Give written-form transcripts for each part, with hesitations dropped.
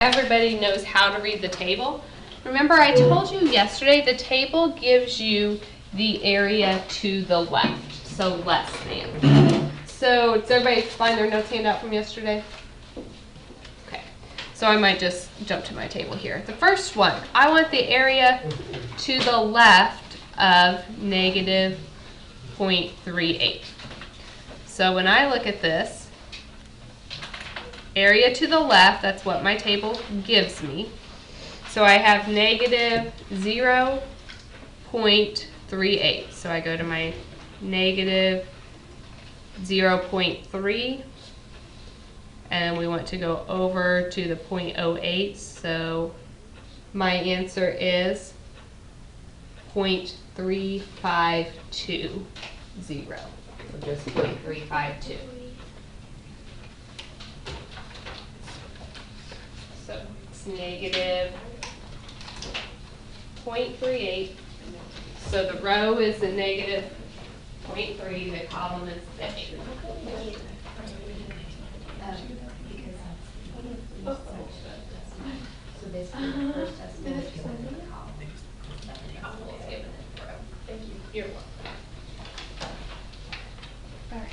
Everybody knows how to read the table. Remember, I told you yesterday the table gives you the area to the left, so less than. So does everybody find their notes handout from yesterday? Okay, so I might just jump to my table here. The first one, I want the area to the left of negative 0.38. So when I look at this, area to the left, that's what my table gives me. So I have negative 0.38. So I go to my negative 0.3. And we want to go over to the 0.08. So my answer is 0.352. So just 0.352. So it's negative 0.38. So the row is the negative 0.3, the column is the 8. So this is the first decimal is given in the column. Second decimal is given in the row. Thank you. You're welcome. All right.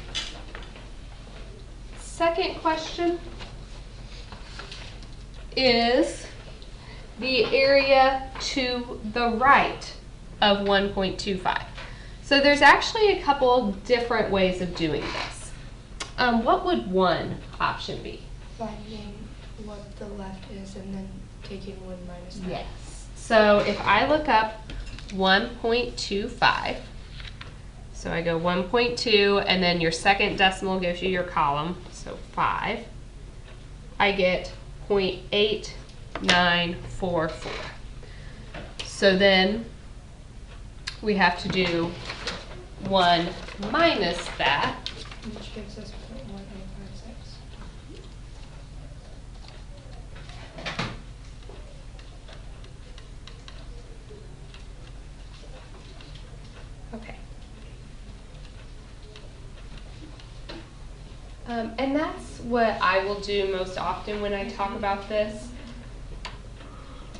Second question is the area to the right of 1.25. So there's actually a couple different ways of doing this. What would one option be? Finding what the left is and then taking 1 minus that. Yes. So if I look up 1.25, so I go 1.2 and then your second decimal gives you your column, so 5, I get 0.8944. So then we have to do 1 minus that. Which gives us 0.1856. Okay. And that's what I will do most often when I talk about this.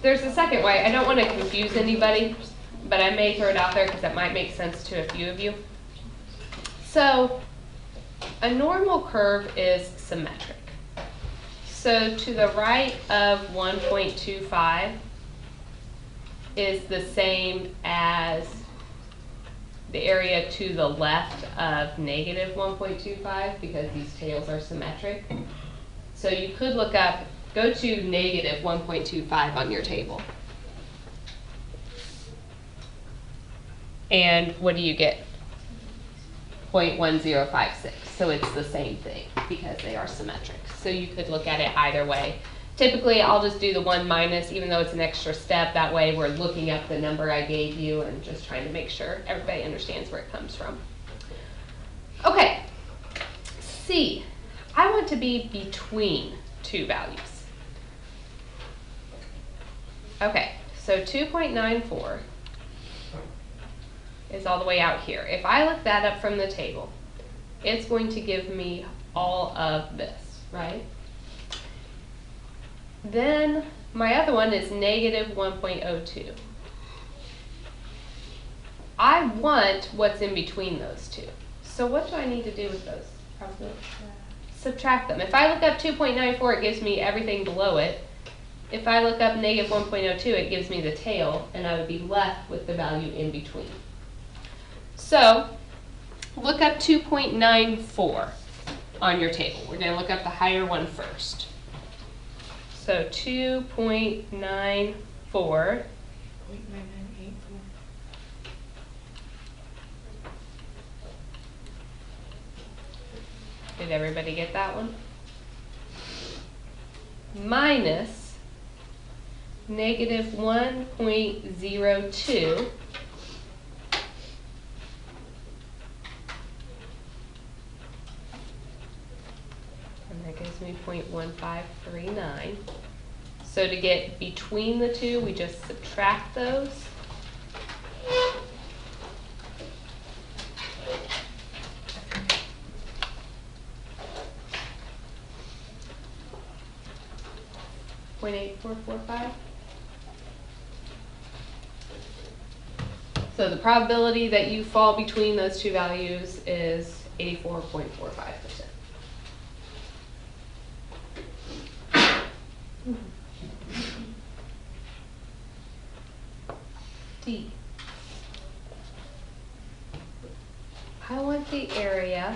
There's a second way. I don't want to confuse anybody, but I may throw it out there because it might make sense to a few of you. So a normal curve is symmetric. So to the right of 1.25 is the same as the area to the left of negative 1.25 because these tails are symmetric. So you could look up, go to negative 1.25 on your table. And what do you get? 0.1056. So it's the same thing because they are symmetric. So you could look at it either way. Typically, I'll just do the 1 minus, even though it's an extra step. That way we're looking up the number I gave you and just trying to make sure everybody understands where it comes from. Okay, C. I want to be between two values. Okay, so 2.94 is all the way out here. If I look that up from the table, it's going to give me all of this, right? Then my other one is negative 1.02. I want what's in between those two. So what do I need to do with those? Subtract them. If I look up 2.94, it gives me everything below it. If I look up negative 1.02, it gives me the tail, and I would be left with the value in between. So look up 2.94 on your table. We're going to look up the higher one first. So 2.94. 0.9984. Did everybody get that one? Minus negative 1.02. And that gives me 0.1539. So to get between the two, we just subtract those. 0.8445. So the probability that you fall between those two values is 84.45%. D. I want the area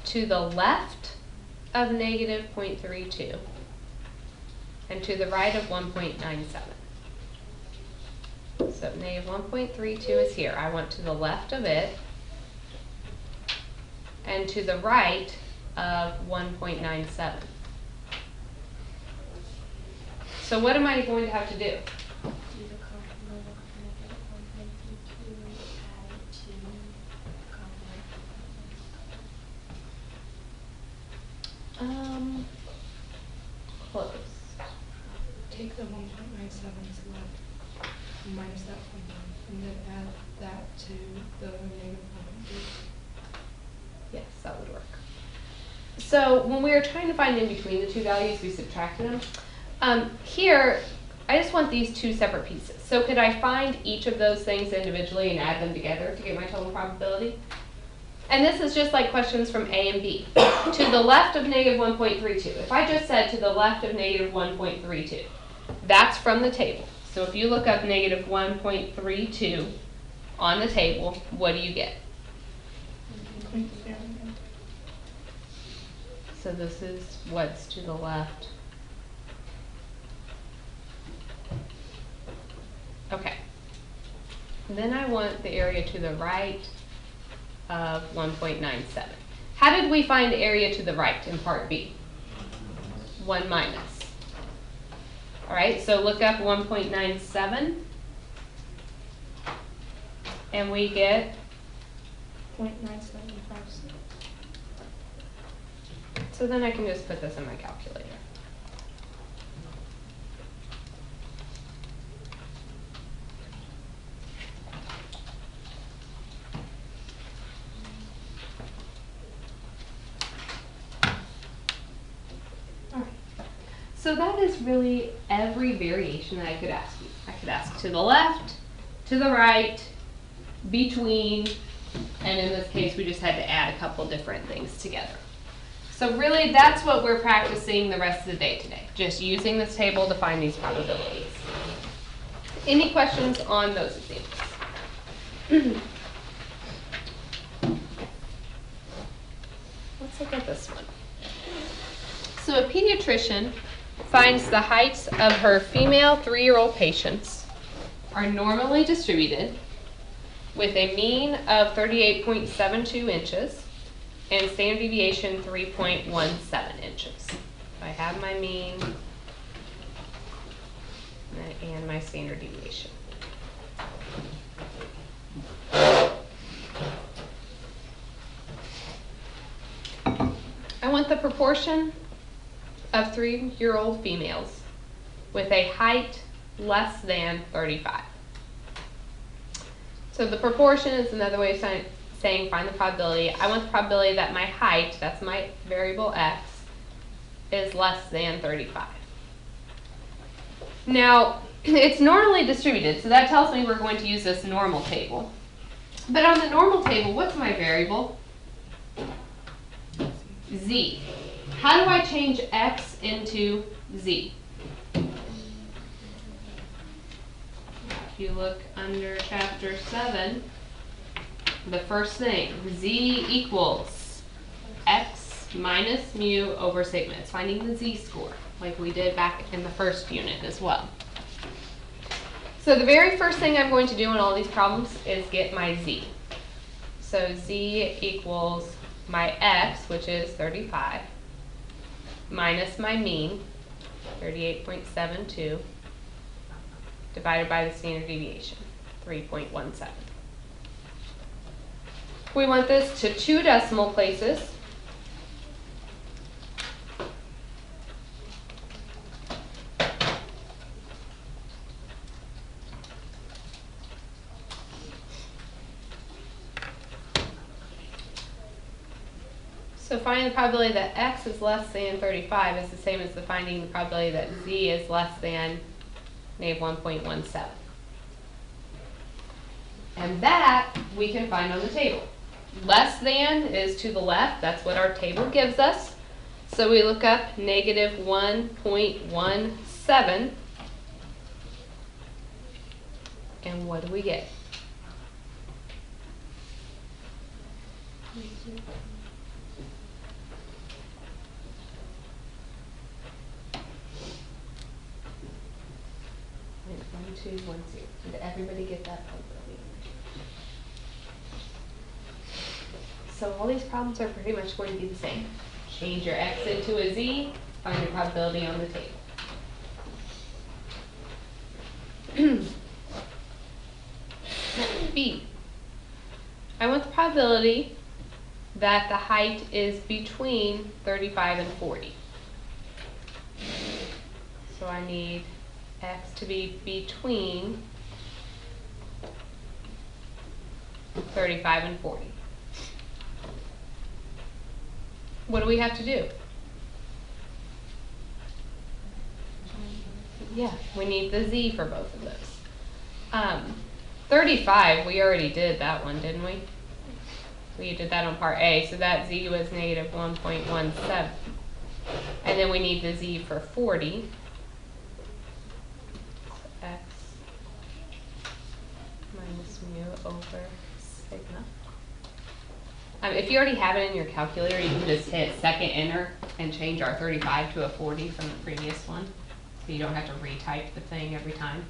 to the left of negative 0.32 and to the right of 1.97. So negative 1.32 is here. I want to the left of it and to the right of 1.97. So what am I going to have to do? Close. Take the 1.97 to the left, minus that 0.9, and then add that to the negative 1.3. Yes, that would work. So when we were trying to find in between the two values, we subtracted them. Here, I just want these two separate pieces. So could I find each of those things individually and add them together to get my total probability? And this is just like questions from A and B. To the left of negative 1.32. If I just said to the left of negative 1.32, that's from the table. So if you look up negative 1.32 on the table, what do you get? So this is what's to the left. Okay. Then I want the area to the right of 1.97. How did we find area to the right in part B? 1 minus. All right, so look up 1.97 and we get 0.9756. So then I can just put this in my calculator. So that is really every variation that I could ask you. I could ask to the left, to the right, between, and in this case we just had to add a couple different things together. So really that's what we're practicing the rest of the day today, just using this table to find these probabilities. Any questions on those examples? Let's look at this one. So a pediatrician finds the heights of her female 3-year-old patients are normally distributed with a mean of 38.72 inches and standard deviation 3.17 inches. So I have my mean and my standard deviation. I want the proportion of 3-year-old females with a height less than 35. So the proportion is another way of saying find the probability. I want the probability that my height, that's my variable x, is less than 35. Now, it's normally distributed, so that tells me we're going to use this normal table. But on the normal table, what's my variable? Z. How do I change x into z? If you look under chapter 7, the first thing, z equals x minus mu over sigma. It's finding the z-score, like we did back in the first unit as well. So the very first thing I'm going to do in all these problems is get my z. So z equals my x, which is 35, minus my mean, 38.72, divided by the standard deviation, 3.17. We want this to 2 decimal places. So finding the probability that x is less than 35 is the same as finding the probability that z is less than -1.17. And that we can find on the table. Less than is to the left, that's what our table gives us. So we look up -1.17, and what do we get? One, two, 1, 0. Did everybody get that probability? So all these problems are pretty much going to be the same. Change your x into a z, find your probability on the table. B. I want the probability that the height is between 35 and 40. So I need x to be between 35 and 40. What do we have to do? Yeah, we need the z for both of those. 35, we already did that one, didn't we? We did that on part A, so that z was -1.17. And then we need the z for 40. X minus mu over sigma. If you already have it in your calculator, you can just hit second enter and change our 35 to a 40 from the previous one. So you don't have to retype the thing every time.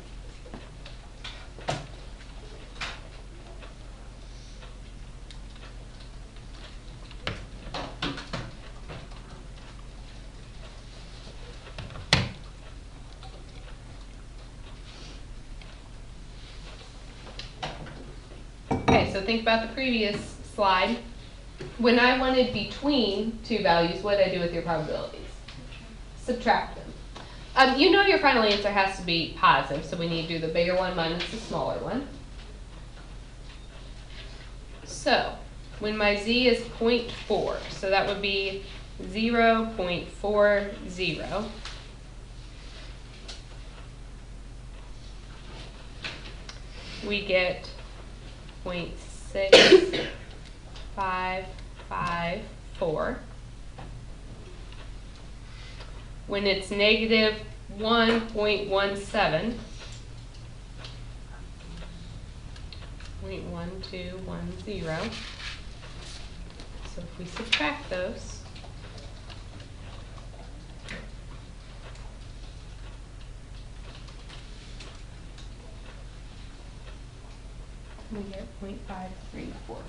Okay, so think about the previous slide. When I wanted between two values, what did I do with your probabilities? Subtract them. You know your final answer has to be positive, so we need to do the bigger one minus the smaller one. So, when my z is 0.4, so that would be 0.40. We get 0.6554. When it's -1.17, .1210. So if we subtract those, we get 0.5344.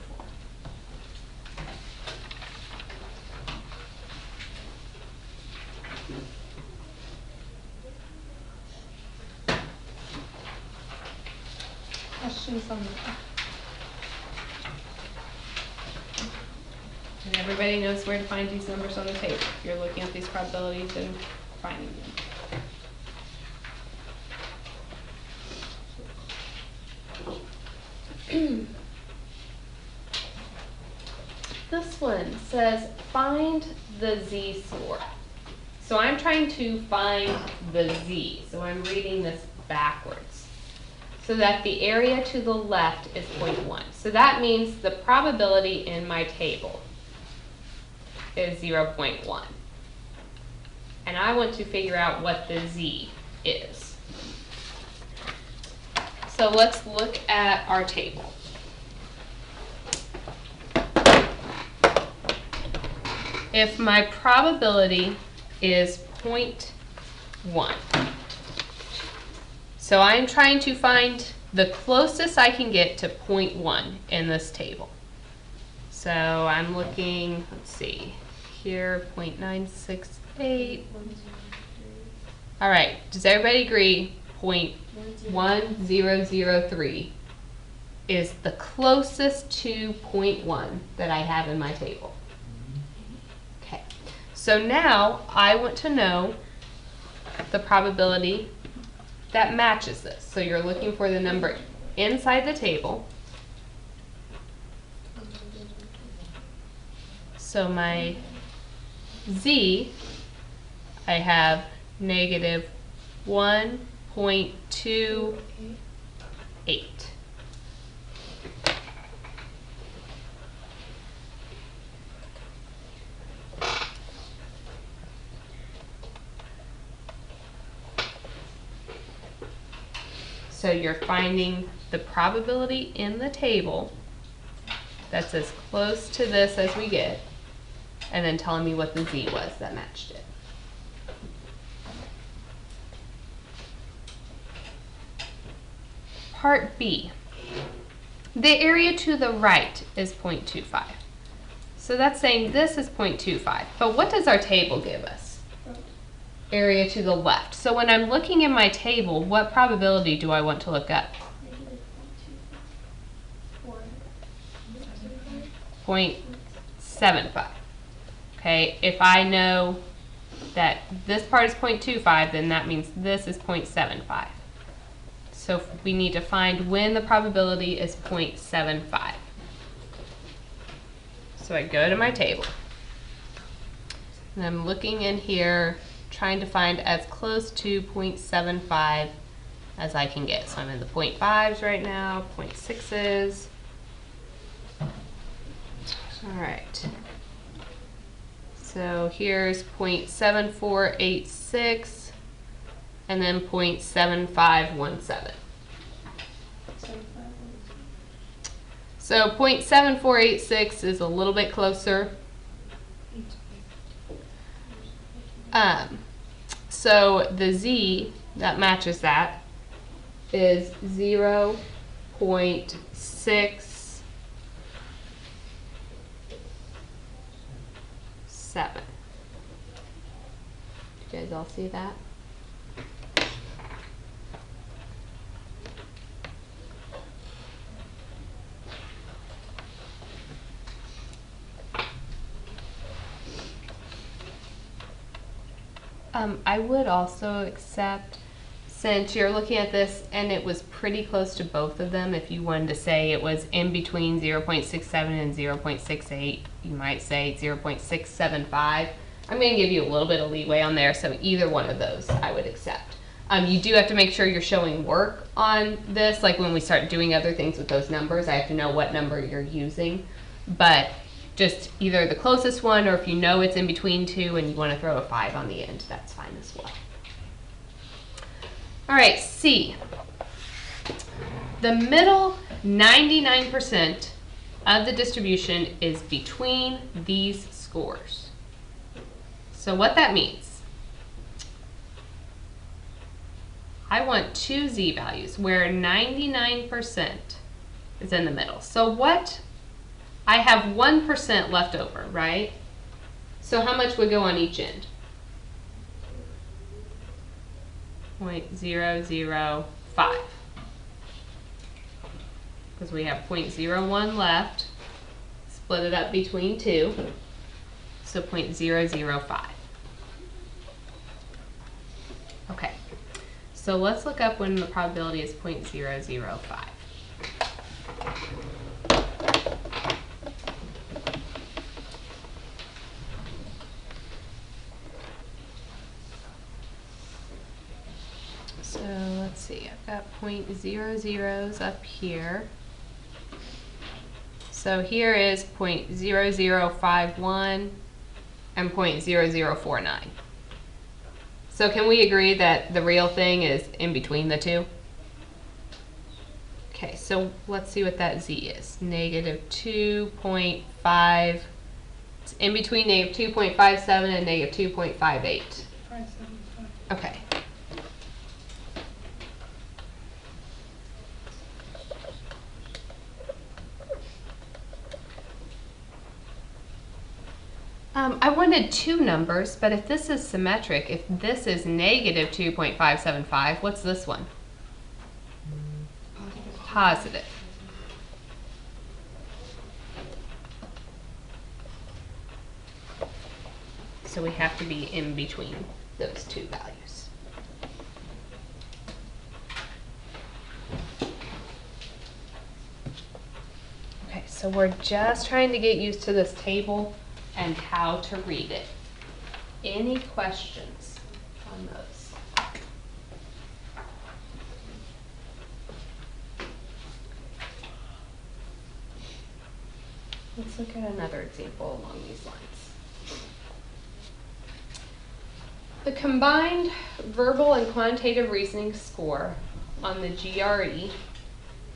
Questions on that? And everybody knows where to find these numbers on the table. You're looking at these probabilities and finding them. This one says find the z-score. So I'm trying to find the z. So I'm reading this backwards. So that the area to the left is 0.1. So that means the probability in my table is 0.1. And I want to figure out what the z is. So let's look at our table. If my probability is 0.1, so I'm trying to find the closest I can get to 0.1 in this table. So I'm looking, let's see, here 0.968. All right, does everybody agree 0.1003 is the closest to 0.1 that I have in my table? Okay, so now I want to know the probability that matches this. So you're looking for the number inside the table. So my Z, I have negative 1.28. So you're finding the probability in the table that's as close to this as we get, and then telling me what the Z was that matched it. Part B. The area to the right is 0.25. So that's saying this is 0.25. But what does our table give us? Area to the left. So when I'm looking in my table, what probability do I want to look up? 0.75. Okay, if I know that this part is 0.25, then that means this is 0.75. So we need to find when the probability is 0.75. So I go to my table, and I'm looking in here, trying to find as close to 0.75 as I can get. So I'm in the 0.5s right now, 0.6s. All right. So here's 0.7486 and then 0.7517. So 0.7486 is a little bit closer. So the Z that matches that is 0.67. You guys all see that? I would also accept, since you're looking at this and it was pretty close to both of them, if you wanted to say it was in between 0.67 and 0.68, you might say 0.675. I'm going to give you a little bit of leeway on there, so either one of those I would accept. You do have to make sure you're showing work on this, like when we start doing other things with those numbers, I have to know what number you're using. But just either the closest one, or if you know it's in between two and you want to throw a 5 on the end, that's fine as well. All right, C. The middle 99% of the distribution is between these scores. So what that means, I want two Z values where 99% is in the middle. So what? I have 1% left over, right? So how much would go on each end? 0.005. Because we have 0.01 left. Split it up between two. So 0.005. Okay. So let's look up when the probability is 0.005. So let's see, I've got 0.00s up here. So here is 0.0051 and 0.0049. So can we agree that the real thing is in between the two? Okay, so let's see what that Z is. Negative 2.5. It's in between negative 2.57 and negative 2.58. Okay. I wanted two numbers, but if this is symmetric, if this is negative 2.575, what's this one? Positive. So we have to be in between those two values. Okay, so we're just trying to get used to this table. and how to read it. Any questions on those? Let's look at another example along these lines. The combined verbal and quantitative reasoning score on the GRE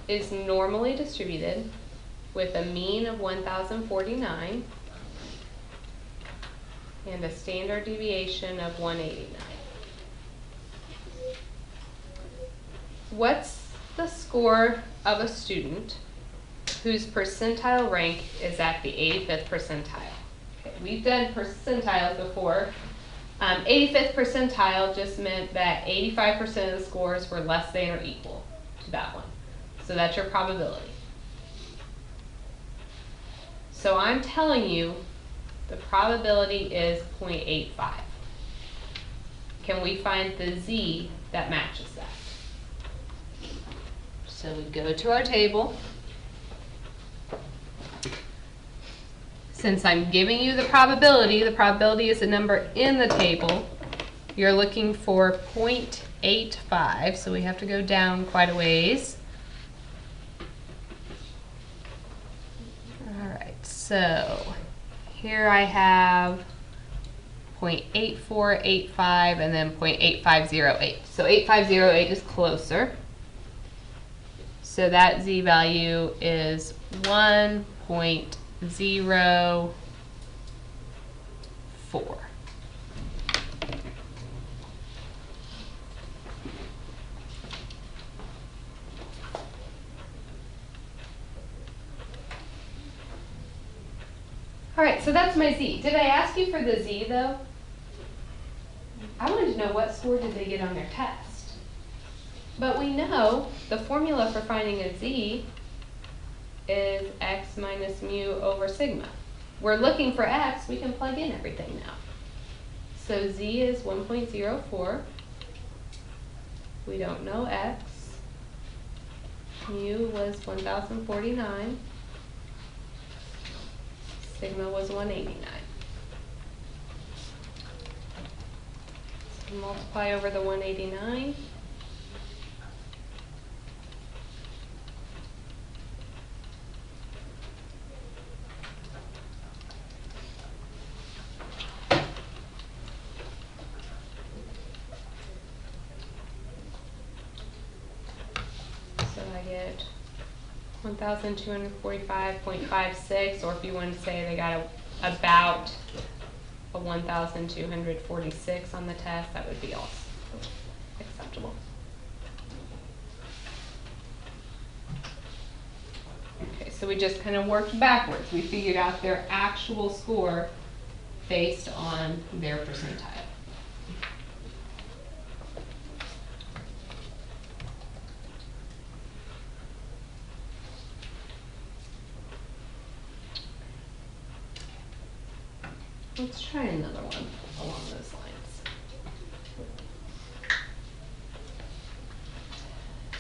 is normally distributed with a mean of 1,049 and a standard deviation of 189. What's the score of a student whose percentile rank is at the 85th percentile? Okay, we've done percentiles before. 85th percentile just meant that 85% of the scores were less than or equal to that one. So that's your probability. So I'm telling you the probability is 0.85. Can we find the z that matches that? So we go to our table. Since I'm giving you the probability is a number in the table. You're looking for 0.85, so we have to go down quite a ways. All right, so here I have 0.8485 and then 0.8508. So 8508 is closer. So that z value is 1.04. All right, so that's my z. Did I ask you for the z though? I wanted to know what score did they get on their test. But we know the formula for finding a z is x minus mu over sigma. We're looking for x, we can plug in everything now. So z is 1.04. We don't know x. Mu was 1,049. Sigma was 189. So multiply over the 189. So I get 1,245.56, or if you want to say they got about a 1,246 on the test, that would be also acceptable. Okay, so we just kind of worked backwards. We figured out their actual score based on their percentile. Let's try another one along those lines.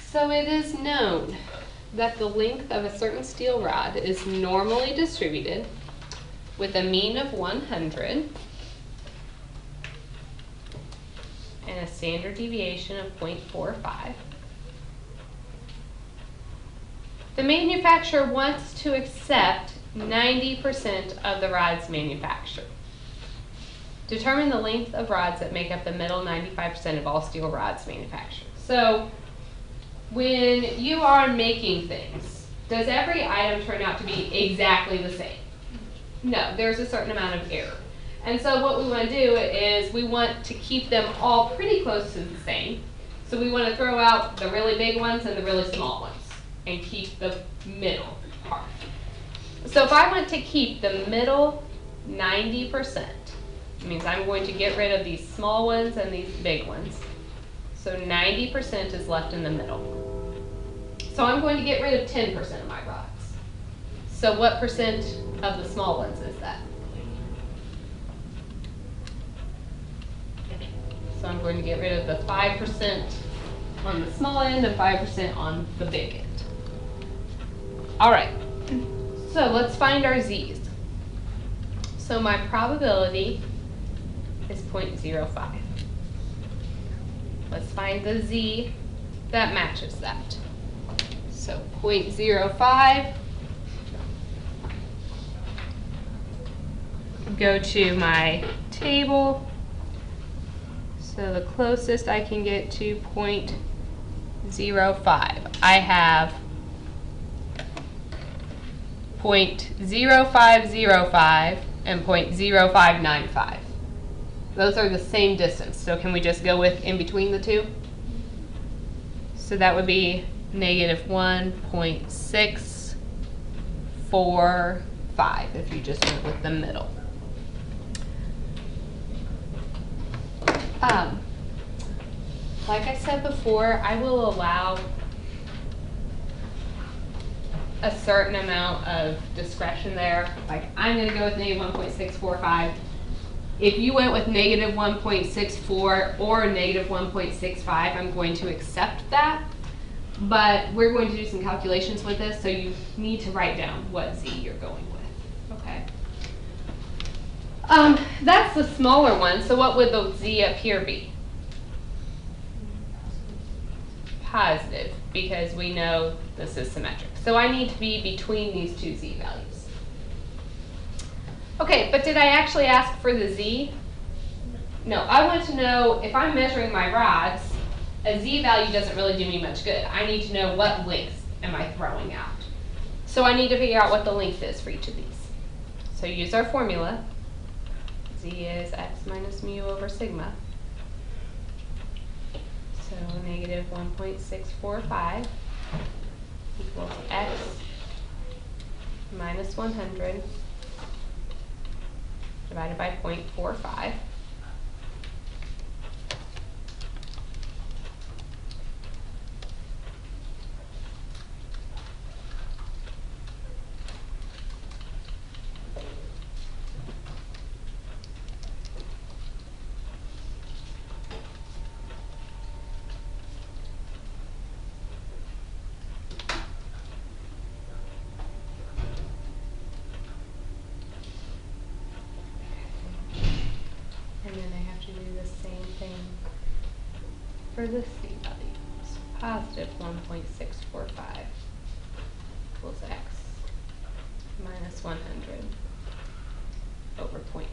So it is known that the length of a certain steel rod is normally distributed with a mean of 100 and a standard deviation of 0.45. The manufacturer wants to accept 90% of the rods manufactured. Determine the length of rods that make up the middle 95% of all steel rods manufactured. So when you are making things, does every item turn out to be exactly the same? No, there's a certain amount of error. And so what we want to do is we want to keep them all pretty close to the same. So we want to throw out the really big ones and the really small ones and keep the middle part. So if I want to keep the middle 90%, it means I'm going to get rid of these small ones and these big ones. So 90% is left in the middle. So I'm going to get rid of 10% of my rods. So what percent of the small ones is that? So I'm going to get rid of the 5% on the small end and 5% on the big end. All right, so let's find our z's. So my probability is 0.05. Let's find the z that matches that. So 0.05. Go to my table. So the closest I can get to 0.05. I have 0.0505 and 0.0595. Those are the same distance. So can we just go with in between the two? So that would be -1.645 if you just went with the middle. Like I said before, I will allow a certain amount of discretion there. Like I'm going to go with -1.645. If you went with -1.64 or -1.65, I'm going to accept that. But we're going to do some calculations with this, so you need to write down what z you're going with. Okay. That's the smaller one. So what would the z up here be? Positive, because we know this is symmetric. So I need to be between these two z values. Okay, but did I actually ask for the z? No, I want to know if I'm measuring my rods, a z value doesn't really do me much good. I need to know what length am I throwing out. So I need to figure out what the length is for each of these. So use our formula. Z is x minus mu over sigma. So -1.645 equals x minus 100 divided by 0.45. And then I have to do the same thing for the c values. Positive 1.645 equals x minus 100 over 0.45.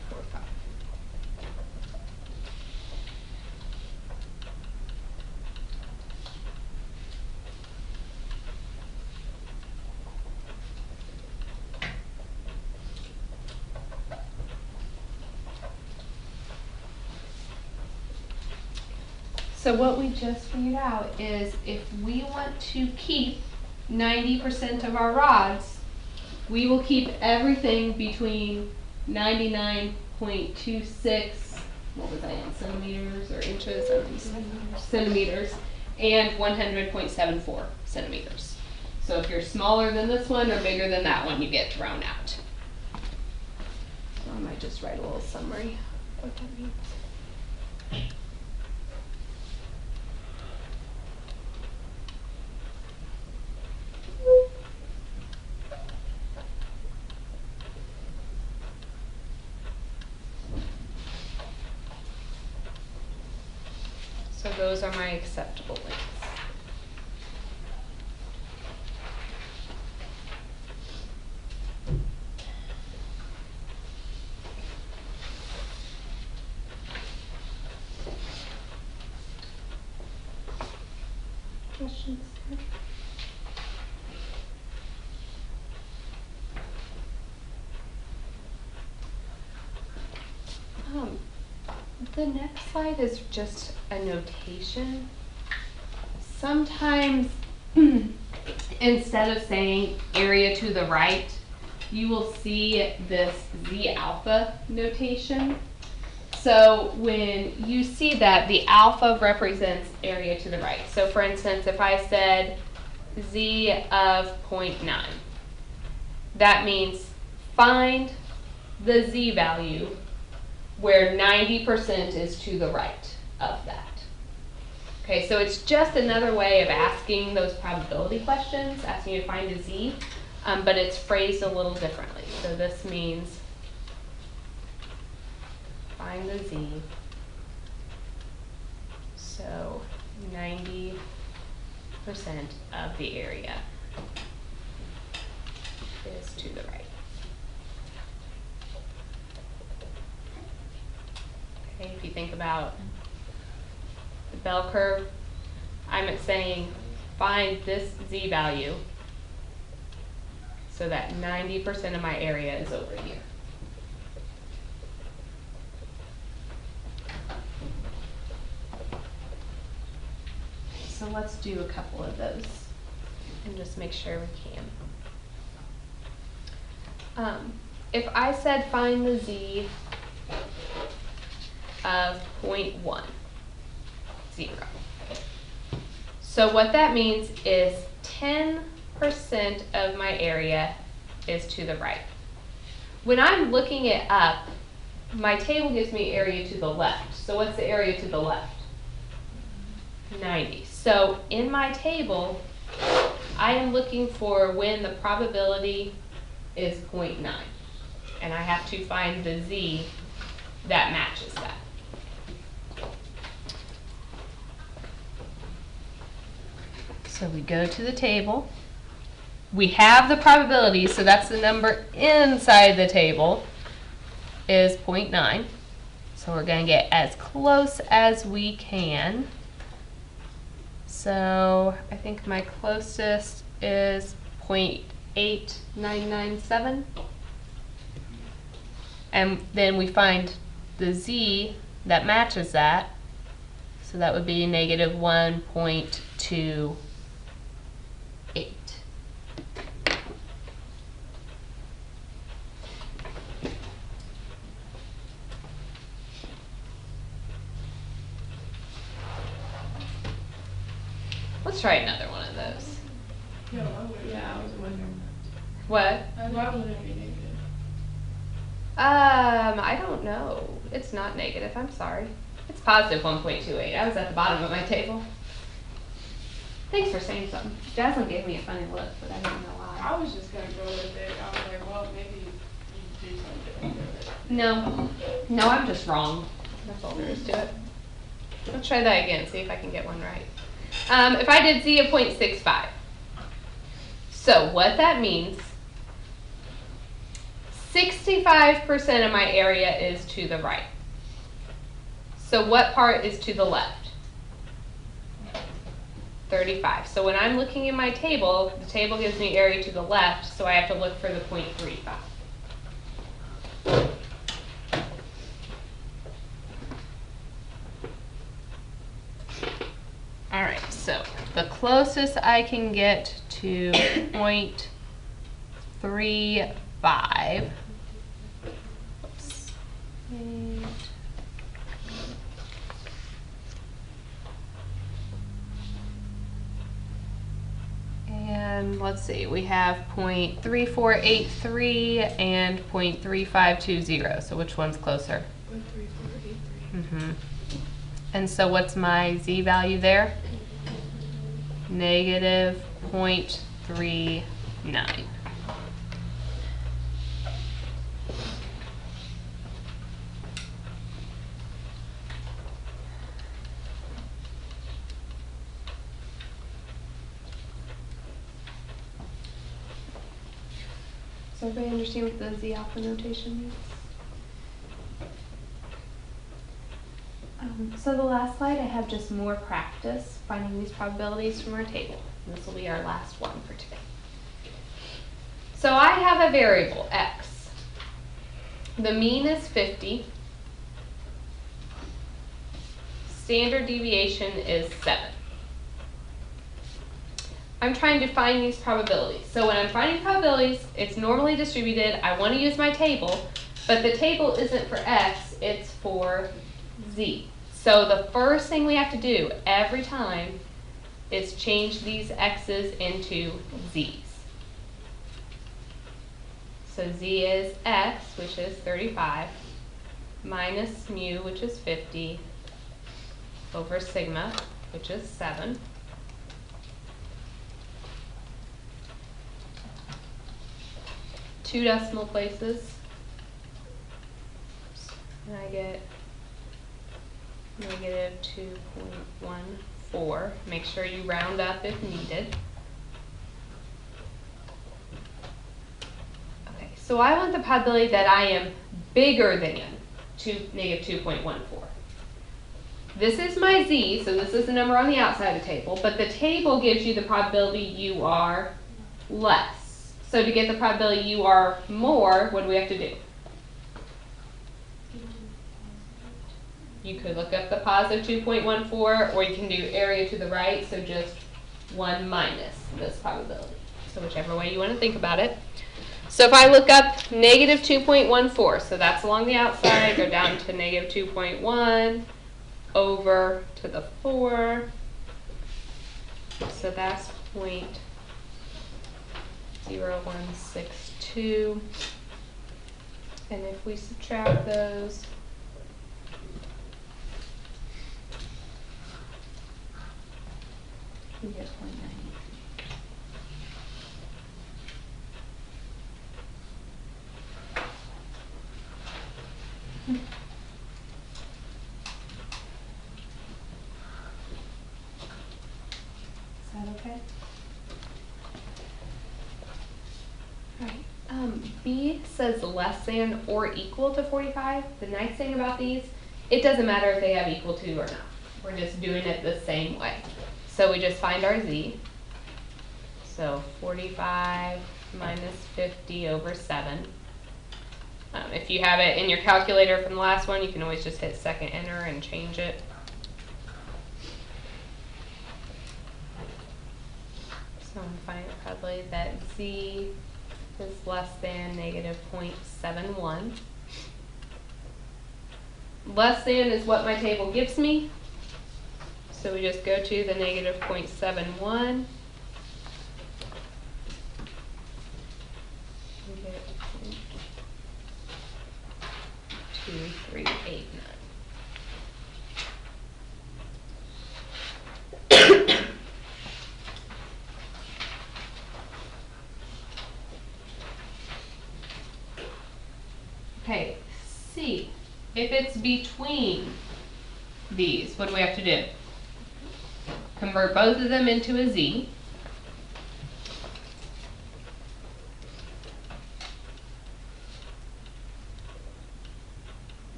So what we just figured out is if we want to keep 90% of our rods, we will keep everything between 99.26, what was I in, centimeters or inches? Centimeters, and 100.74 centimeters. So if you're smaller than this one or bigger than that one, you get thrown out. So I might just write a little summary of what that means. So those are my acceptable lengths. Questions? The next slide is just a notation. Sometimes instead of saying area to the right, you will see this Z alpha notation. So when you see that, the alpha represents area to the right. So for instance, if I said Z of 0.9, that means find the Z value where 90% is to the right of that. Okay, so it's just another way of asking those probability questions, asking you to find a Z, but it's phrased a little differently. So this means find the z. So 90% of the area is to the right. Okay, if you think about the bell curve, I'm saying find this z value so that 90% of my area is over here. So let's do a couple of those and just make sure we can. If I said find the z of 0.1, 0. So what that means is 10% of my area is to the right. When I'm looking it up, my table gives me area to the left. So what's the area to the left? 90. So in my table, I am looking for when the probability is 0.9. And I have to find the z that matches that. So we go to the table. We have the probability, so that's the number inside the table is 0.9. So we're going to get as close as we can. So I think my closest is 0.8997. And then we find the z that matches that. So that would be negative 1.28. Let's try another one of those. Yeah, I was wondering. What? Why would it be negative? I don't know. It's not negative, I'm sorry. It's positive 1.28. I was at the bottom of my table. Thanks for saying something. Jasmine gave me a funny look, but I didn't know why. I was just gonna go with it. I was like, well, maybe you do something with it. No, I'm just wrong. That's all there is to it. Let's try that again, see if I can get one right. If I did z of 0.65. So what that means, 65% of my area is to the right. So what part is to the left? 35. So when I'm looking in my table, the table gives me area to the left, so I have to look for the 0.35. All right, so the closest I can get to 0.35. Oops. And let's see, we have 0.3483 and 0.3520. So which one's closer? 0.3483. And so what's my z value there? Negative 0.39. Does everybody understand what the z alpha notation means? So the last slide, I have just more practice finding these probabilities from our table. This will be our last one for today. So I have a variable, x. The mean is 50. Standard deviation is 7. I'm trying to find these probabilities. So when I'm finding probabilities, it's normally distributed. I want to use my table, but the table isn't for x, it's for z. So the first thing we have to do every time is change these x's into z's. So z is x, which is 35, minus mu, which is 50, over sigma, which is 7. Two decimal places, and I get negative 2.14. Make sure you round up if needed. Okay, so I want the probability that I am bigger than negative 2.14. This is my z, so this is the number on the outside of the table, but the table gives you the probability you are less. So to get the probability you are more, what do we have to do? You could look up the positive 2.14, or you can do area to the right, so just 1 minus this probability. So whichever way you want to think about it. So if I look up negative 2.14, so that's along the outside, go down to negative 2.1, over to the 4, so that's 0.0162, and if we subtract those, We get 0.9. Is that okay? right. B says less than or equal to 45. The nice thing about these, it doesn't matter if they have equal to or not. We're just doing it the same way. So we just find our z. So 45 minus 50 over 7. If you have it in your calculator from the last one, you can always just hit second enter and change it. So I'm finding probably that z is less than negative 0.71. Less than is what my table gives me. So we just go to the negative 0.71. We get 0.2389. Okay, C. If it's between these, what do we have to do? Convert both of them into a z.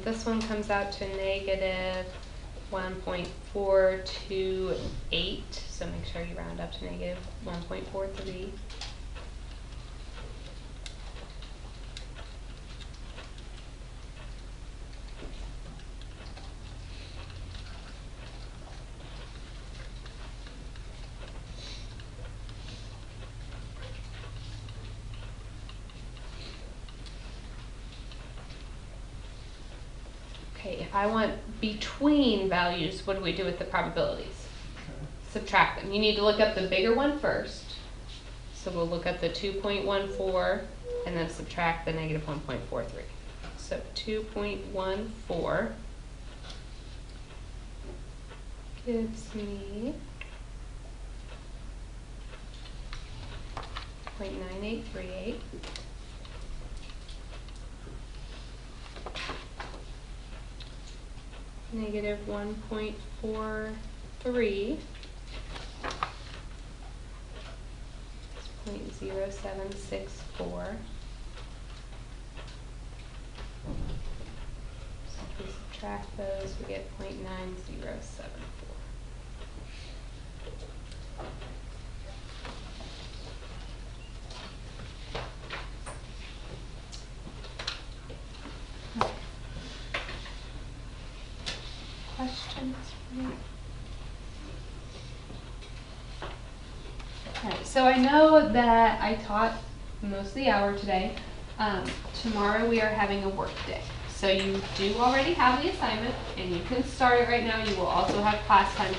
This one comes out to negative 1.428, so make sure you round up to negative 1.43. Okay, if I want between values, what do we do with the probabilities? Subtract them. You need to look up the bigger one first. So we'll look up the 2.14 and then subtract the negative 1.43. So 2.14 gives me 0.9838. Negative 1.43 is 0.0764. So if we subtract those, we get 0.9074. Questions for me? Alright, so I know that I taught most of the hour today. Tomorrow we are having a work day. So you do already have the assignment and you can start it right now. You will also have class time